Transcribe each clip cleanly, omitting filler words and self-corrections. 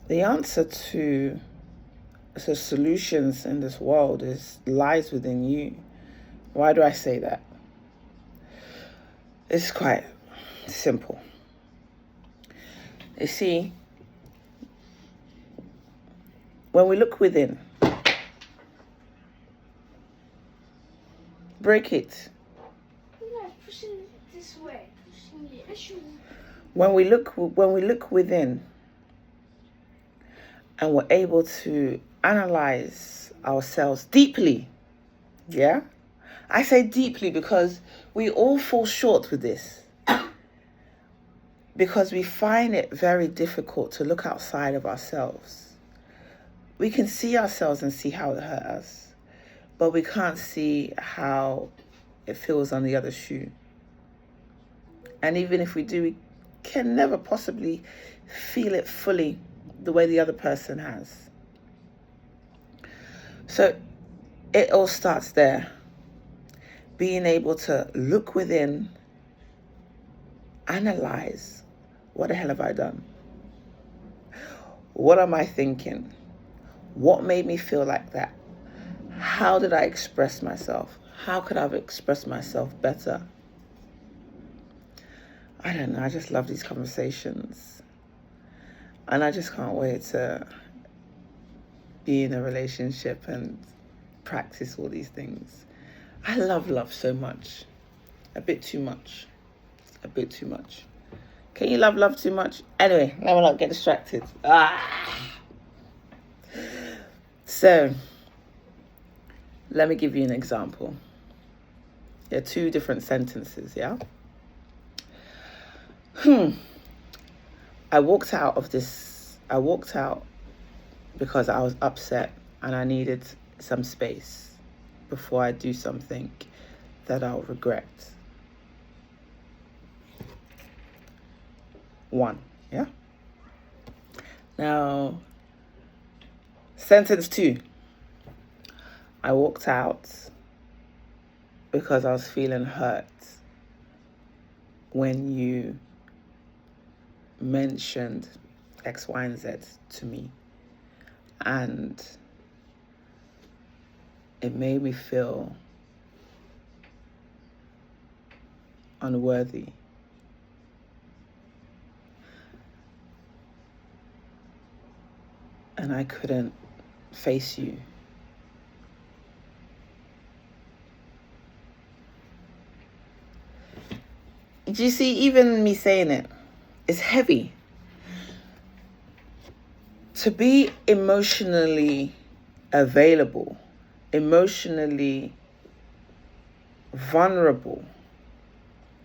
The answer to the solutions in this world lies within you. Why do I say that? It's quite simple. You see, when we look within, break it. No, pushing it this way. Pushing it. When we look within, and we're able to analyze ourselves deeply, yeah? I say deeply because we all fall short with this. Because we find it very difficult to look outside of ourselves. We can see ourselves and see how it hurt us, but we can't see how it feels on the other shoe. And even if we do, we can never possibly feel it fully the way the other person has. So it all starts there. Being able to look within, analyze, what the hell have I done? What am I thinking? What made me feel like that? How did I express myself? How could I have expressed myself better? I don't know. I just love these conversations. And I just can't wait to be in a relationship and practice all these things. I love love so much. A bit too much. A bit too much. Can you love too much? Anyway, let me not get distracted. So, let me give you an example. There are two different sentences, yeah? I walked out because I was upset and I needed some space before I do something that I'll regret. 1, yeah? Now, sentence 2. I walked out because I was feeling hurt when you mentioned X, Y, and Z to me. And it made me feel unworthy. And I couldn't face you. Do you see, even me saying it, it's heavy. To be emotionally available, emotionally vulnerable,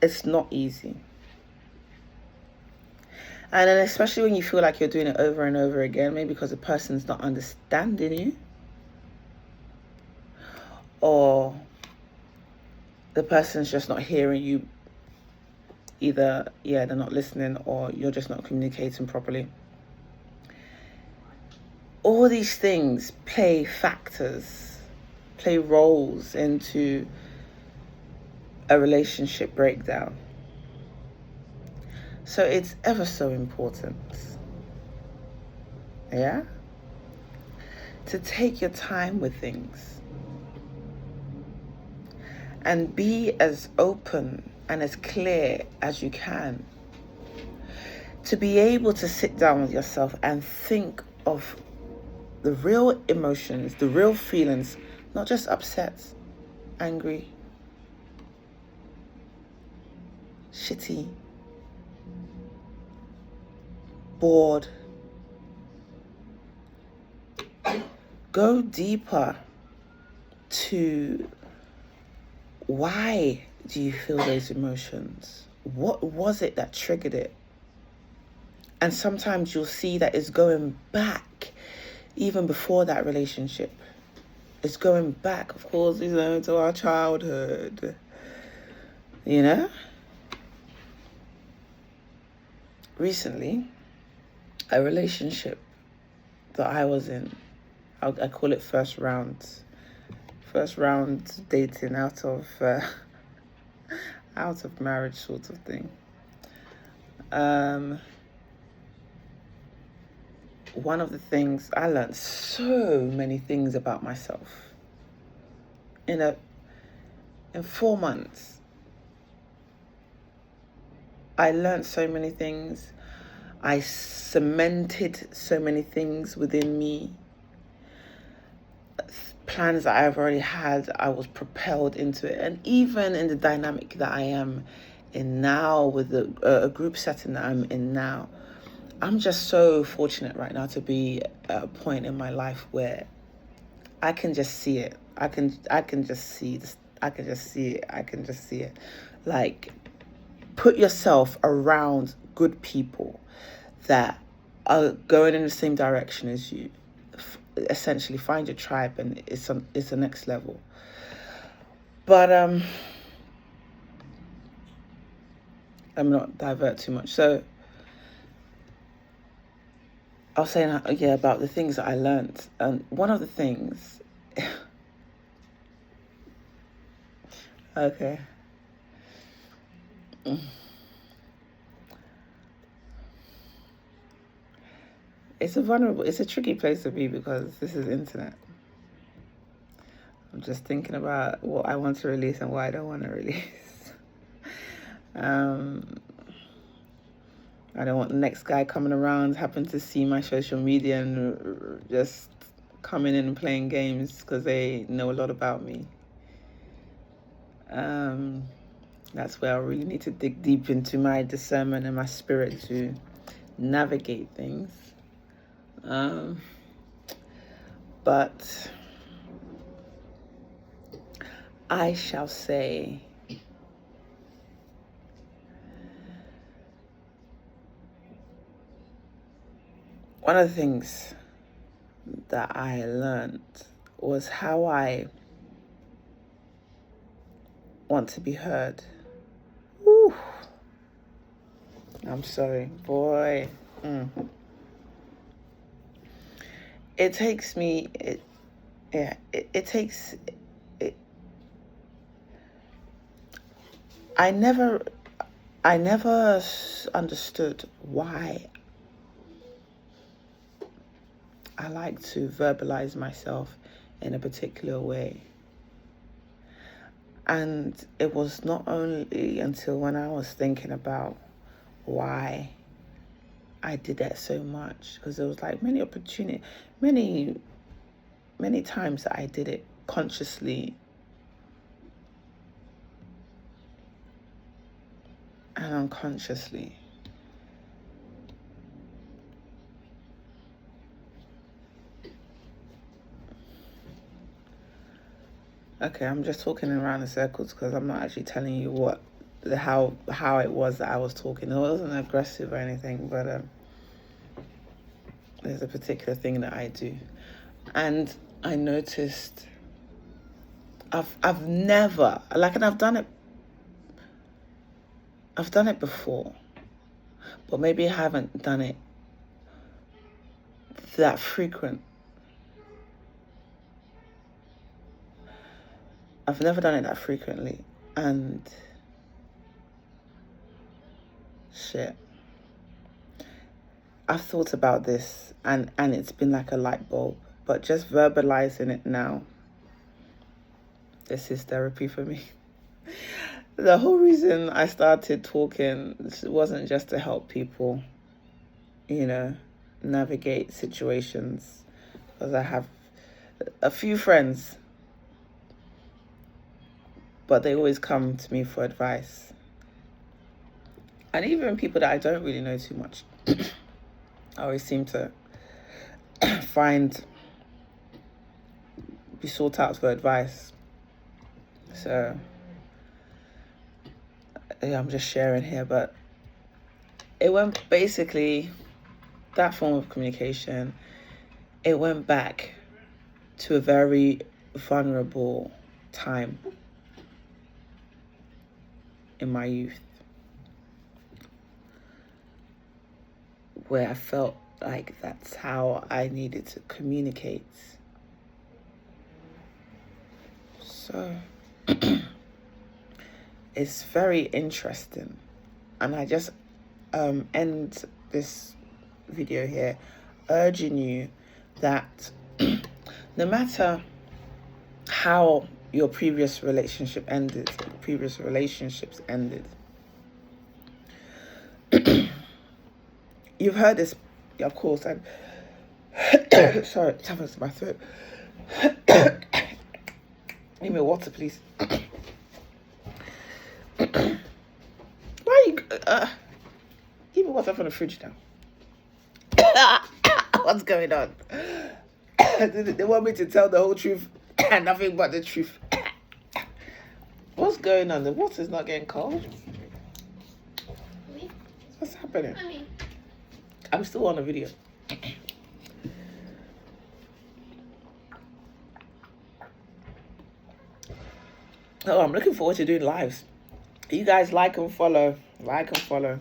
it's not easy. And then especially when you feel like you're doing it over and over again, maybe because the person's not understanding you, or the person's just not hearing you. Either, they're not listening, or you're just not communicating properly. All these things play roles into a relationship breakdown. So it's ever so important, yeah, to take your time with things and be as open and as clear as you can, to be able to sit down with yourself and think of the real emotions, the real feelings, not just upset, angry, shitty, bored. Go deeper to why do you feel those emotions? What was it that triggered it? And sometimes you'll see that it's going back even before that relationship. It's going back, of course, to our childhood. Recently, a relationship that I was in, I call it first round dating out of marriage sort of thing. one of the things I learned so many things about myself in 4 months. I learned so many things. I cemented so many things within me. Plans that I've already had, I was propelled into it. And even in the dynamic that I am in now, with a group setting that I'm in now, I'm just so fortunate right now to be at a point in my life where I can just see it. I can just see this. I can just see it. I can just see it. Like, put yourself around good people that are going in the same direction as you. Essentially, find your tribe, and it's the next level. But let me not divert too much. So I was saying, about the things that I learned, and one of the things. Okay. It's a tricky place to be because this is internet. I'm just thinking about what I want to release and what I don't want to release. I don't want the next guy coming around, happen to see my social media and just coming in and playing games because they know a lot about me. That's where I really need to dig deep into my discernment and my spirit to navigate things. But I shall say, one of the things that I learned was how I want to be heard. Woo. I'm sorry, boy. It takes me, it takes, I never understood why I like to verbalize myself in a particular way. And it was not only until when I was thinking about why I did that so much, because there was like many times that I did it consciously and unconsciously. Okay, I'm just talking around in circles because I'm not actually telling you how it was that I was talking. It wasn't aggressive or anything, but there's a particular thing that I do, and I noticed I've never, like, and I've done it before, but maybe I haven't done it that frequent. I've never done it that frequently, and shit, I've thought about this, and it's been like a light bulb, but just verbalizing it now, this is therapy for me. The whole reason I started talking wasn't just to help people, navigate situations, because I have a few friends, but they always come to me for advice. And even people that I don't really know too much, I always seem to be sought out for advice. So, yeah, I'm just sharing here, but it went basically, that form of communication, it went back to a very vulnerable time in my youth, where I felt like that's how I needed to communicate. So it's very interesting, and I just end this video here urging you that no matter how your previous relationship ended, previous relationships ended, you've heard this, of course, and sorry, it happens to my throat. Give me water, please. Why are you... give me water from the fridge now. What's going on? They want me to tell the whole truth and nothing but the truth. What's going on? The water's not getting cold. What's happening? I'm still on a video. Oh, I'm looking forward to doing lives. You guys like and follow. Like and follow.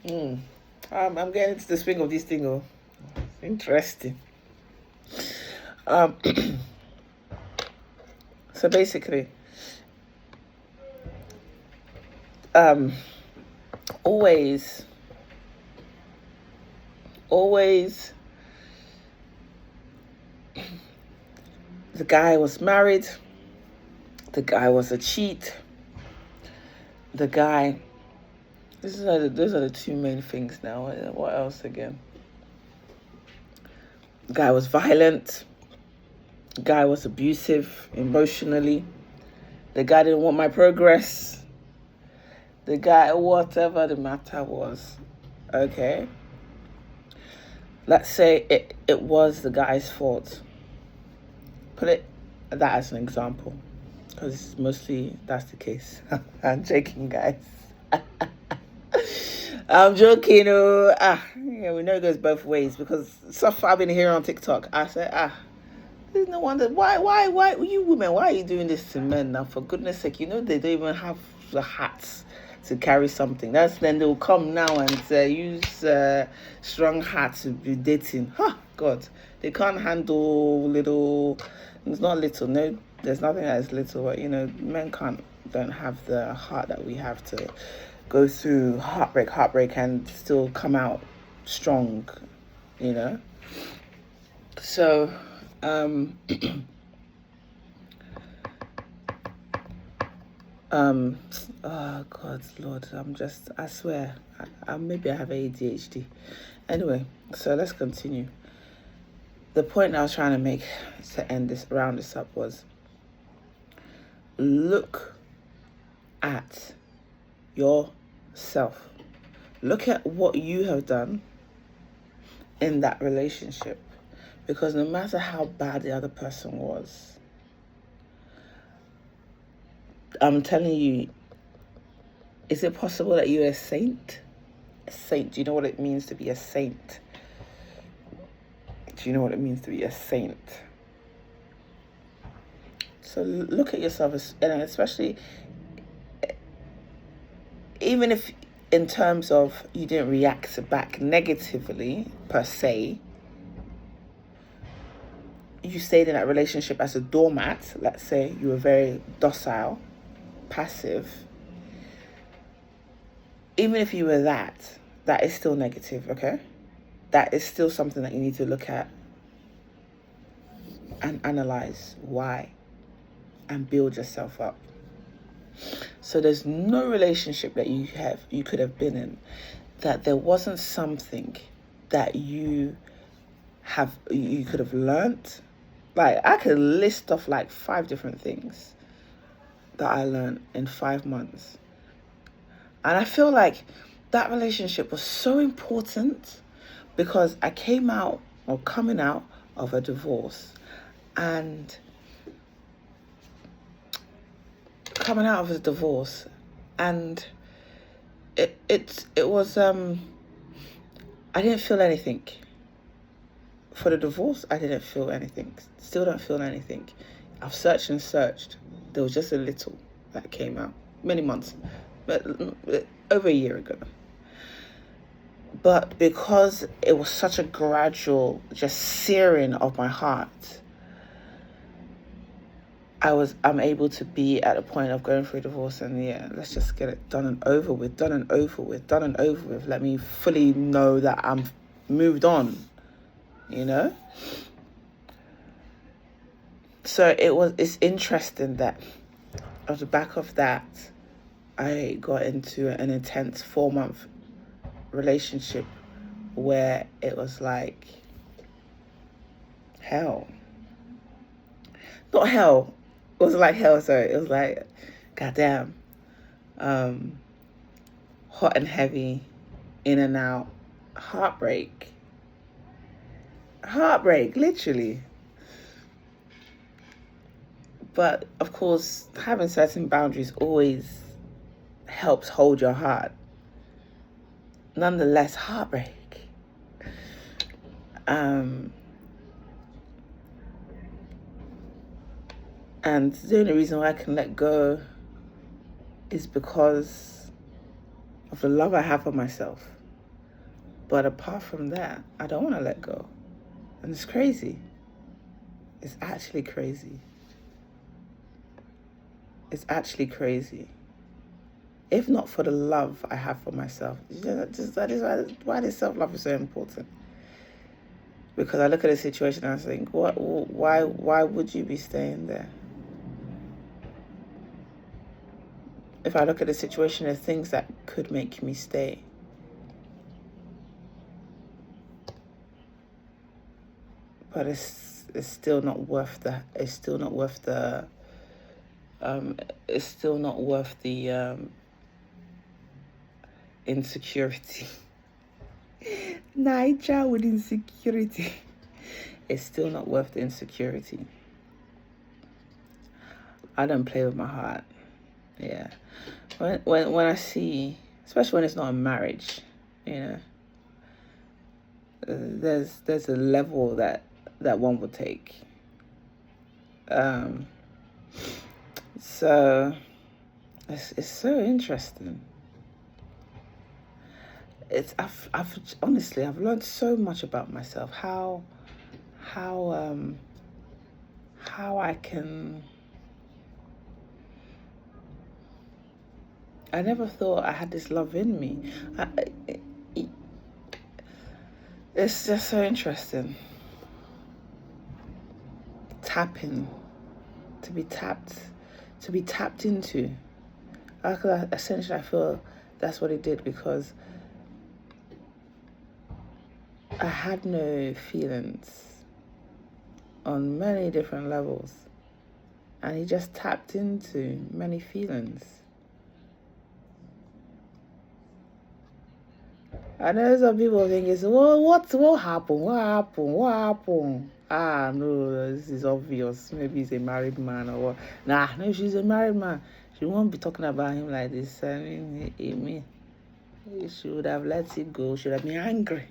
I'm getting into the swing of this thing. Oh, interesting. So basically, always, the guy was married. The guy was a cheat. The guy... those are the two main things now. What else again? The guy was violent. The guy was abusive emotionally. The guy didn't want my progress. The guy, whatever the matter was. Okay? Let's say it was the guy's fault. Put it that as an example. Because mostly that's the case. I'm joking, guys. I'm joking. Yeah, we know it goes both ways. Because stuff I've been hearing on TikTok, I said, there's no wonder. Why, you women, why are you doing this to men now? For goodness sake, they don't even have the hats to carry something. Then they'll come now and use strong hats to be dating. God, they can't handle little. It's not little, no. There's nothing that is little, but men don't have the heart that we have to go through heartbreak, and still come out strong, So, oh God, Lord, I swear, maybe I have ADHD. Anyway, so let's continue. The point I was trying to make to round this up was, look at yourself. Look at what you have done in that relationship. Because no matter how bad the other person was, I'm telling you, is it possible that you're a saint? A saint. Do you know what it means to be a saint? Do you know what it means to be a saint? So look at yourself, and especially, even if in terms of you didn't react back negatively per se, you stayed in that relationship as a doormat. Let's say you were very docile, passive. Even if you were that is still negative, okay? That is still something that you need to look at and analyze why, and build yourself up. So there's no relationship that you could have been in that there wasn't something that you could have learnt. Like, I could list off like 5 different things that I learned in 5 months. And I feel like that relationship was so important because I coming out of a divorce, and it was I didn't feel anything. For the divorce, I didn't feel anything. Still don't feel anything. I've searched and searched. There was just a little that came out. Many months. But over a year ago. But because it was such a gradual, just searing of my heart, I'm able to be at a point of going through a divorce, and let's just get it done and over with. Let me fully know that I'm moved on, you know? So it's interesting that off the back of that, I got into an intense 4-month relationship where it was like hell. Not hell. It was like hell, sorry. It was like, goddamn. Hot and heavy, in and out. Heartbreak, literally. But of course, having certain boundaries always helps hold your heart. Nonetheless, heartbreak. And the only reason why I can let go is because of the love I have for myself. But apart from that, I don't want to let go. And it's crazy. It's actually crazy. It's actually crazy. If not for the love I have for myself, that is why this self-love is so important. Because I look at a situation and I think, why would you be staying there? If I look at the situation, there's things that could make me stay. But it's still not worth the insecurity. Niger with insecurity. It's still not worth the insecurity. I don't play with my heart. Yeah. When I see, especially when it's not a marriage, you know, there's a level that one would take. So it's so interesting. I've honestly learned so much about myself. How I can. I never thought I had this love in me. It's just so interesting. Tapping, to be tapped into. Essentially, I feel that's what it did, because I had no feelings on many different levels, and he just tapped into many feelings. I know some people think it's, well, what happened? Ah, no, this is obvious. Maybe he's a married man or what. Nah, no, if she's a married man, she won't be talking about him like this. I mean, she would have let it go. She would have been angry.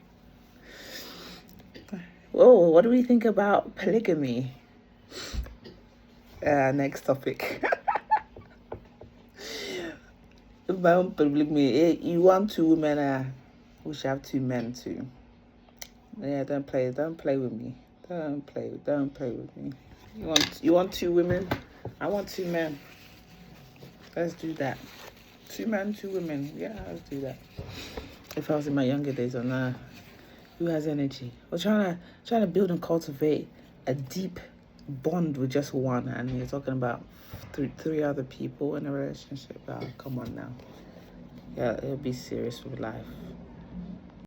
Whoa, what do we think about polygamy? Next topic. About polygamy. You want 2 women, we should have 2 men too. Yeah, don't play with me. Don't play with me. You want 2 women? I want 2 men. Let's do that. 2 men, 2 women. Yeah, let's do that. If I was in my younger days, or nah, who has energy? We're trying to build and cultivate a deep bond with just one, and you're talking about 3 other people in a relationship. Oh, come on now. Yeah, it'll be serious with life.